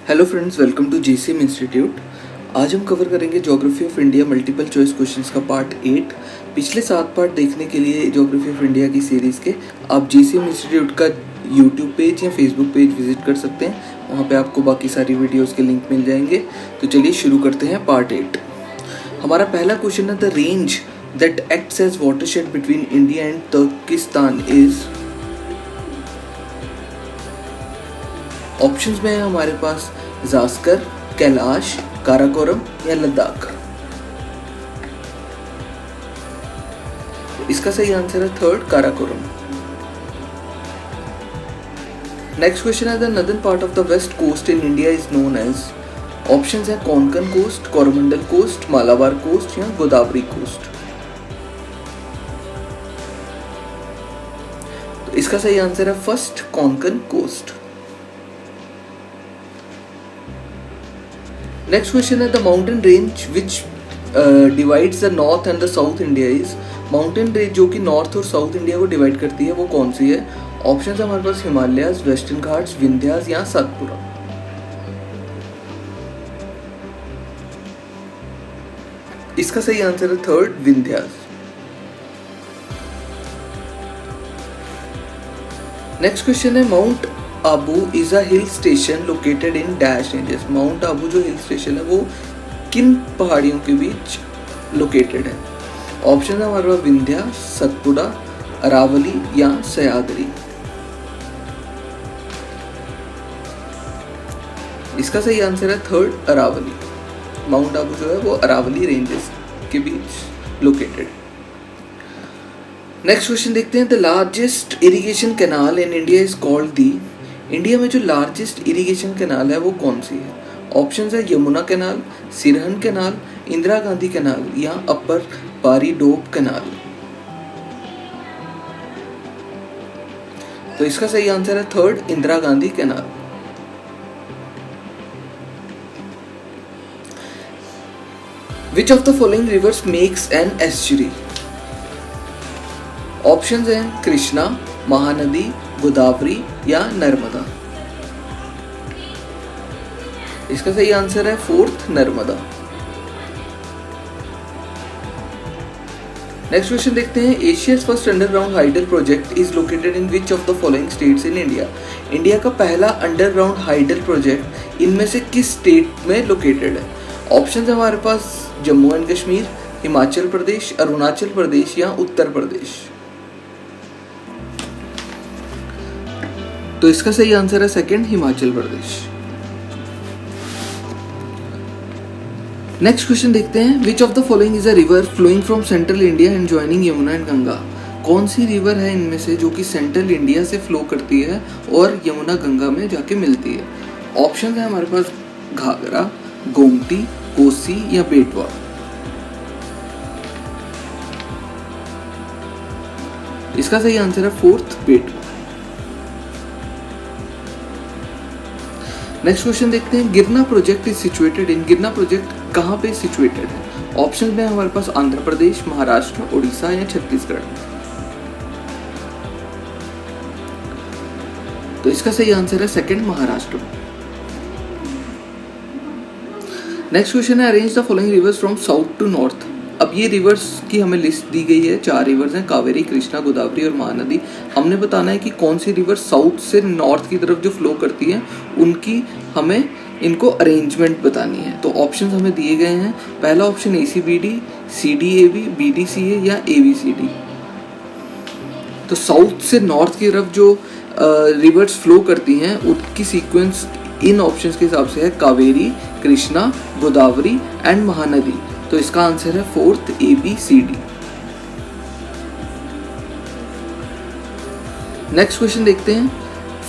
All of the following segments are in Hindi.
Hello friends, welcome to GCM institute. आज हम कवर करेंगे geography of India multiple choice questions का पार्ट 8। पिछले 7 पार्ट देखने के लिए ज्योग्राफी ऑफ इंडिया की सीरीज़ के आप जीसीएम इंस्टीट्यूट का यूट्यूब पेज या फेसबुक पेज विजिट कर सकते हैं। वहाँ पे आपको बाकी सारी वीडियोस के लिंक मिल जाएंगे। तो चलिए शुरू करते हैं पार्ट 8। हमारा पहला क्वेश्चन है, the range that acts as watershed between India and Turkestan is. Options में है हमारे पास जास्कर, कैलाश, काराकोरम या लद्दाख। इसका सही आंसर है थर्ड, काराकोरम। नेक्स्ट क्वेश्चन है, the northern part of the west coast in India is known as. Options है Konkan coast, Coromandel coast, Malabar coast या गोदावरी कोस्ट। तो इसका सही आंसर है first, Konkan coast. Next question है, the mountain range which divides the north and the south India is. Mountain range जो कि नॉर्थ और साउथ इंडिया को डिवाइड करती है वो कौन सी है। ऑप्शंस हमारे पास हिमालयाज, वेस्टर्न घाट्स, विंध्यास या सतपुरा। इसका सही आंसर है थर्ड, विंध्यास। नेक्स्ट क्वेश्चन है, mount Abu is a hill station located in dash ranges. Mount Abu जो हिल स्टेशन है वो किन पहाड़ियों के बीच लोकेटेड है। ऑप्शन है हमारे पास विंध्या, सतपुड़ा, अरावली या सह्याद्री। इसका सही आंसर है थर्ड, अरावली। माउंट आबू जो है वो अरावली रेंजेस के बीच लोकेटेड। नेक्स्ट क्वेश्चन देखते हैं, the largest irrigation canal in India is called the. India में जो लार्जेस्ट इरिगेशन कैनाल है वो कौन सी है। ऑप्शंस है Yamuna canal, Sirhind canal, Indira Gandhi canal या अपर बारी डोब कैनाल। तो इसका सही आंसर है third, Indira Gandhi canal. Which of the following reverse makes an estuary. Options हैं कृष्णा, महानदी, गोदावरी या नर्मदा। इसका सही आंसर है फोर्थ, नर्मदा। नेक्स्ट क्वेश्चन देखते हैं, Asia's first underground hydel project is located in which of the following states in India. India का पहला अंडरग्राउंड हाइडल प्रोजेक्ट इनमें से किस स्टेट में लोकेटेड है। ऑप्शन हमारे पास जम्मू एंड कश्मीर, हिमाचल प्रदेश, अरुणाचल प्रदेश या उत्तर प्रदेश। तो इसका सही आंसर है second, Himachal Pradesh. Next question देखते हैं, which of the following is a river flowing from central India and joining Yamuna and Ganga. कौन सी रिवर है इनमें से जो कि सेंट्रल इंडिया से फ्लो करती है और यमुना गंगा में जाके मिलती है। ऑप्शन है हमारे पास घाघरा, गोमती, कोसी या बेटवा। इसका सही आंसर है फोर्थ, बेटवा। नेक्स्ट क्वेश्चन देखते हैं, गिरना प्रोजेक्ट इज सिचुएटेड इन। गिरना प्रोजेक्ट कहाँ पे सिचुएटेड है। ऑप्शन में हमारे पास आंध्र प्रदेश, महाराष्ट्र, उड़ीसा या छत्तीसगढ़। तो इसका सही आंसर है सेकंड, महाराष्ट्र। नेक्स्ट क्वेश्चन है, arrange the following rivers from south to north. अब ये रिवर्स की हमें लिस्ट दी गई है, 4 रिवर्स हैं, कावेरी, कृष्णा, गोदावरी और महानदी। हमने बताना है कि कौन सी रिवर साउथ से नॉर्थ की तरफ जो फ्लो करती है उनकी हमें इनको अरेंजमेंट बतानी है। तो ऑप्शंस हमें दिए गए हैं, पहला ऑप्शन ACBD, CDAB, BDCA या ABCD। तो साउथ से नॉर्थ की तरफ जो रिवर्स फ्लो करती हैं उनकी सीक्वेंस इन ऑप्शंस के हिसाब से है कावेरी, कृष्णा, गोदावरी एंड महानदी। तो इसका आंसर है फोर्थ, ABCD। नेक्स्ट क्वेश्चन देखते हैं,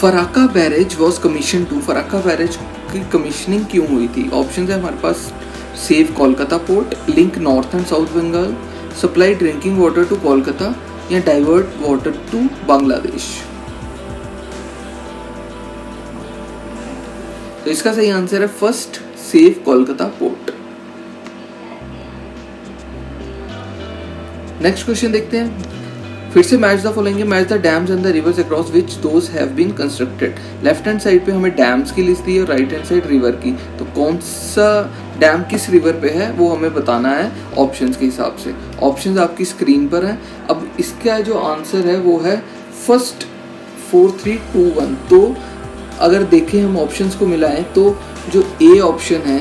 Farakka barrage was commission to. Farakka barrage की कमीशनिंग क्यों हुई थी। ऑप्शन है हमारे पास save Kolkata port, link north and south Bengal, supply drinking water to Kolkata या डाइवर्ट वाटर टू बांग्लादेश। तो इसका सही आंसर है first, save Kolkata port. Next question देखते हैं, फिर से मैच द फॉलोइंग है, match the dams and the rivers across which those have been constructed. Left hand side पे हमें डैम्स की लिस्ट दी है और राइट हैंड साइड रिवर की, तो कौन सा डैम किस रिवर पे है वो हमें बताना है ऑप्शंस के हिसाब से। ऑप्शंस आपकी स्क्रीन पर हैं। अब इसका जो आंसर है वो है फर्स्ट 4 3 2 1। तो अगर देखें हम ऑप्शंस को मिलाएं तो जो ए ऑप्शन है,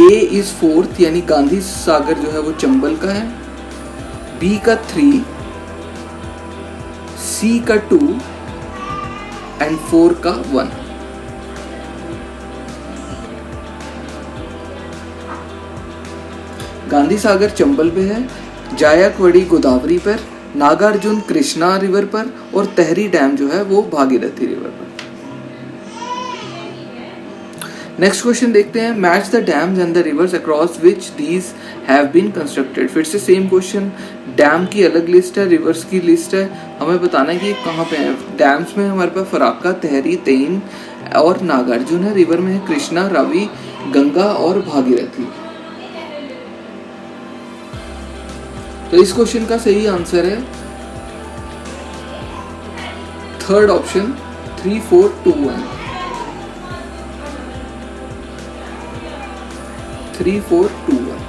ए इज 4th यानी गांधी सागर जो है वो चंबल का है, बी का 3, सी का 2 एंड 4 का 1। गांधी सागर चंबल पे है, जायकवाड़ी गोदावरी पर, नागार्जुन कृष्णा रिवर पर और तहरी डैम जो है वो भागीरथी रिवर पर। नेक्स्ट क्वेश्चन देखते हैं, match the dams and the rivers across which these have been constructed. फिर से सेम क्वेश्चन, डैम की अलग लिस्ट है, रिवर्स की लिस्ट है, हमें बताना है कि कहाँ पे है। डैम्स में हमारे पास फराक्का, तहरी, तेन और नागार्जुन है। रिवर में है कृष्णा, रावी, गंगा और भागीरथी। तो इस क्वेश्चन का सही आंसर है थर्ड ऑप्शन 3 4 2 1। 3 4 2 1।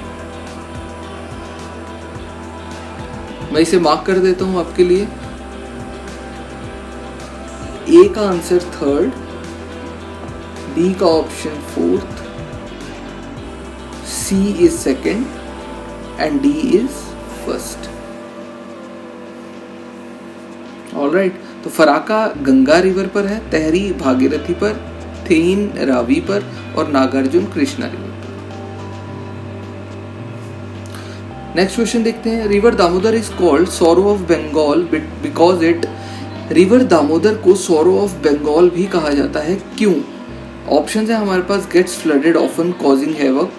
मैं इसे मार्क कर देता हूं आपके लिए। ए का आंसर थर्ड, बी का option 4th, C is second and D is first. Alright, तो फराका गंगा रिवर पर है, तहरी भागीरथी पर, थेन रावी पर और नागार्जुन कृष्णा रिवर पर। नेक्स्ट क्वेश्चन देखते हैं, river Damodar is called sorrow of Bengal because it. River Damodar को सोरो ऑफ बंगाल भी कहा जाता है, क्यों? ऑप्शन है हमारे पास, gates flooded often causing havoc,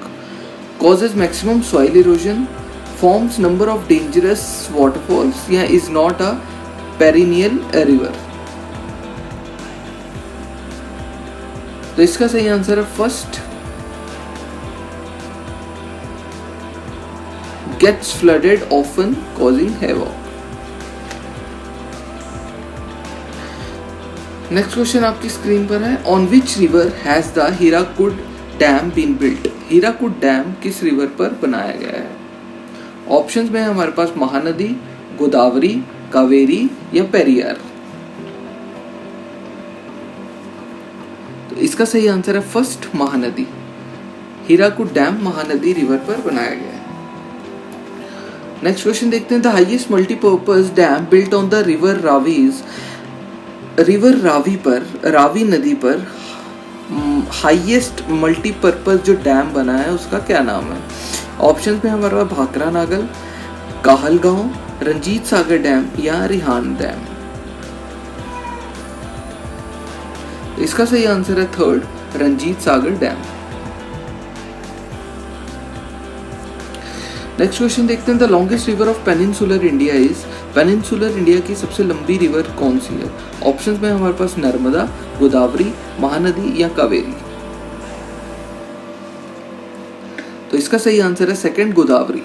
causes maximum soil erosion, forms number of dangerous waterfalls या is not a perennial river. तो इसका सही आंसर है first, gates flooded often causing havoc. Next question आपकी स्क्रीन पर है, on which river has the Hirakud dam been built. Hirakud dam किस रिवर पर बनाया गया है? ऑप्शंस में है हमारे पास महानदी, गोदावरी, कावेरी या पेरियार। तो इसका सही आंसर है first, Mahanadi. Hirakud dam Mahanadi river पर बनाया गया है। नेक्स्ट क्वेश्चन देखते हैं, the highest multipurpose dam built on the river Ravi is. River Ravi पर, रावी नदी पर हाईएस्ट मल्टीपर्पज जो डैम बना है उसका क्या नाम है? ऑप्शन में हमारे पास भाखरा नागल, काहलगांव, रंजीत सागर डैम या रिहान डैम। इसका सही आंसर है third, Ranjit Sagar dam. Next question देखते हैं, the longest river of peninsular India is. Peninsular India की सबसे लंबी रिवर कौन सी है? ऑप्शंस में हमारे पास नर्मदा, गोदावरी, महानदी या कावेरी। तो इसका सही आंसर है सेकंड, गोदावरी।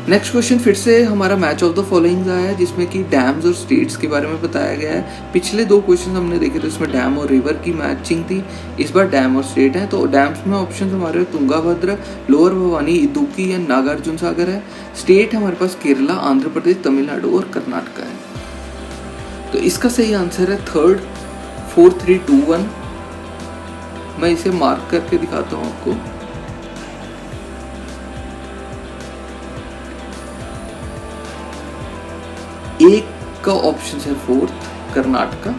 नेक्स्ट क्वेश्चन फिर से हमारा मैच ऑफ द फॉलोइंग आया है, जिसमें कि डैम्स और स्टेट्स के बारे में बताया गया है। पिछले दो क्वेश्चन हमने देखे थे, उसमें डैम और रिवर की मैचिंग थी, इस बार डैम और स्टेट है। तो डैम्स में ऑप्शन हमारे तुंगाभद्र, लोअर भवानी, इदुक्की या नागार्जुन सागर है। स्टेट हमारे पास केरला, आंध्र प्रदेश, तमिलनाडु और कर्नाटक है। तो इसका सही आंसर है थर्ड, 4 3 2 1। मैं इसे मार्क करके दिखाता हूं आपको। एक का ऑप्शन है 4th, Karnataka,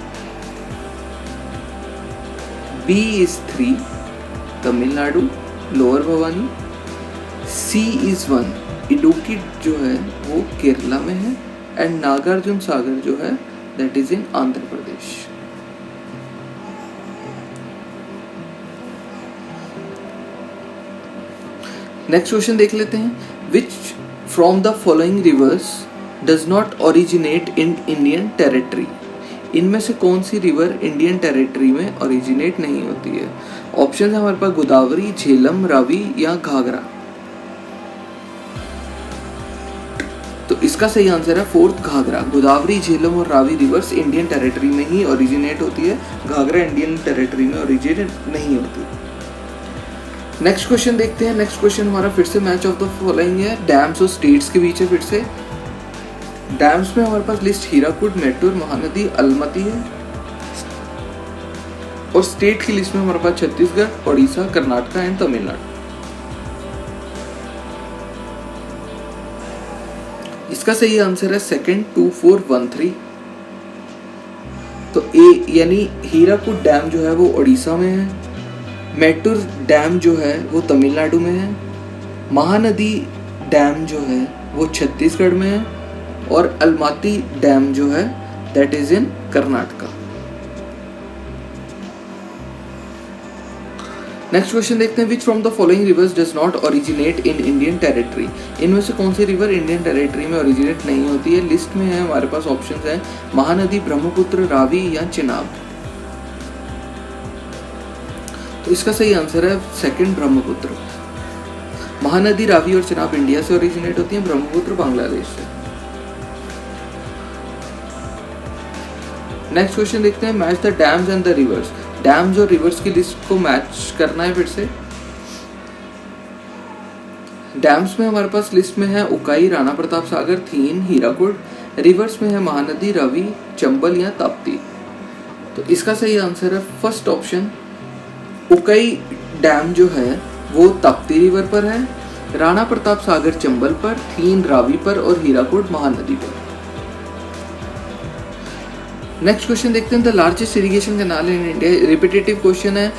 B is 3, Tamil Nadu, lower Bhavani, C is 1, Idukki जो है वो केरला में है एंड नागार्जुन सागर जो है that is in Andhra Pradesh. Next question देख लेते हैं, which from the following reverse does not originate in Indian territory. इनमें से कौन सी रिवर इंडियन टेरिटरी में ओरिजिनेट नहीं होती है? ऑप्शन है हमारे पास गोदावरी, झेलम, रावी या घाघरा। तो इसका सही आंसर है फोर्थ, घाघरा। गोदावरी, झेलम और रावी रिवर्स इंडियन टेरिटरी में ही ओरिजिनेट होती है, घाघरा इंडियन टेरिटरी में ओरिजिनेट नहीं होती। नेक्स्ट क्वेश्चन देखते हैं। नेक्स्ट क्वेश्चन हमारा फिर से मैच ऑफ द फॉलोइंग है, डैम्स और स्टेट्स के बीच है। फिर से डैम्स में हमारे पास लिस्ट हीराकुड, मेट्टूर, महानदी, अलमती है, और स्टेट की लिस्ट में हमारे पास छत्तीसगढ़, ओडिशा, कर्नाटक एंड तमिलनाडु। इसका सही आंसर है सेकंड, 2413। तो ए यानी हीराकुड डैम जो है वो ओडिशा में है, मेट्टूर डैम जो है वो तमिलनाडु में है, महानदी डैम जो है वो छत्तीसगढ़ में है, और अलमाती डैम जो है that is in Karnataka. Next question देखते हैं, which from the following reverse does not originate in Indian territory? इनमें से कौन सी रिवर इंडियन टेरिटरी में ओरिजिनेट नहीं होती है? लिस्ट में है हमारे पास ऑप्शंस हैं महानदी, ब्रह्मपुत्र, रावी या चिनाब। तो इसका सही आंसर है सेकंड, ब्रह्मपुत्र। महानदी, रावी और चिनाब इंडिया से ओरिजिनेट होती है, ब्रह्मपुत्र बांग्लादेश से। नेक्स्ट क्वेश्चन देखते हैं, match the dams and the reverse. Dams और रिवर्स की लिस्ट को मैच करना है फिर से। डैम्स में हमारे पास लिस्ट में है उकाई, राणा प्रताप सागर, थीन, हीराकुड। रिवर्स में है महानदी, रावी, चंबल या ताप्ती। तो इसका सही आंसर है फर्स्ट ऑप्शन, उकाई डैम जो है वो ताप्ती रिवर पर है, राणा प्रताप सागर चंबल पर, थीन रावी पर और हीराकुड महानदी पर। नेक्स्ट क्वेश्चन देखते हैं, the largest irrigation canal in India. Repetitive question है,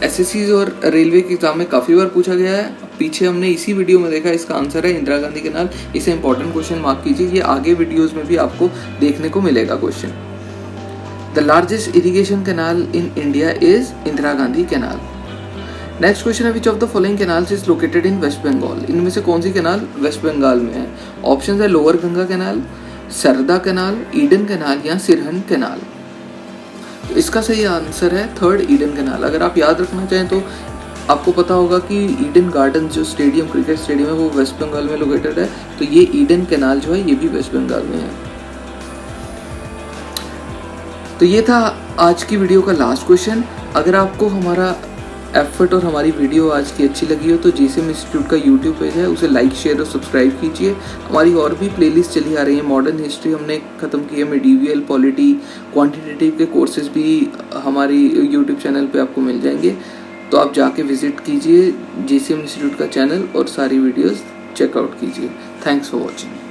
एसएससी और रेलवे के एग्जाम में काफी बार पूछा गया है। पीछे हमने इसी वीडियो में देखा, इसका आंसर है इंदिरा गांधी कैनाल। इसे इंपॉर्टेंट क्वेश्चन मार्क कीजिए, ये आगे वीडियोस में भी आपको देखने को मिलेगा question. The largest irrigation canal in India is Indira Gandhi canal. Next question है, which of the following canals is located in West Bengal? इनमें से कौन सी कैनाल वेस्ट बंगाल में है? ऑप्शन है लोअर गंगा कैनाल, सरदा कैनाल, ईडन कैनाल या सिरहन कैनाल। तो इसका सही आंसर है थर्ड, ईडन कैनाल। अगर आप याद रखना चाहें तो आपको पता होगा कि ईडन गार्डन जो स्टेडियम, क्रिकेट स्टेडियम है, वो वेस्ट बंगाल में लोकेटेड है। तो ये ईडन कैनाल जो है ये भी वेस्ट बंगाल में है। तो ये था आज की वीडियो का लास्ट क्वेश्चन। अगर आपको हमारा एफर्ट और हमारी वीडियो आज की अच्छी लगी हो तो जीसीएम इंस्टीट्यूट का यूट्यूब पेज है, उसे लाइक, शेयर और सब्सक्राइब कीजिए। हमारी और भी प्लेलिस्ट चली आ रही है, मॉडर्न हिस्ट्री हमने ख़त्म की है, मेडिवियल, पॉलिटी, क्वांटिटेटिव के कोर्सेज भी हमारी यूट्यूब चैनल पे आपको मिल जाएंगे। तो आप जाके विजिट कीजिए जीसीएम इंस्टीट्यूट का चैनल और सारी वीडियोज़ चेकआउट कीजिए। Thanks for watching.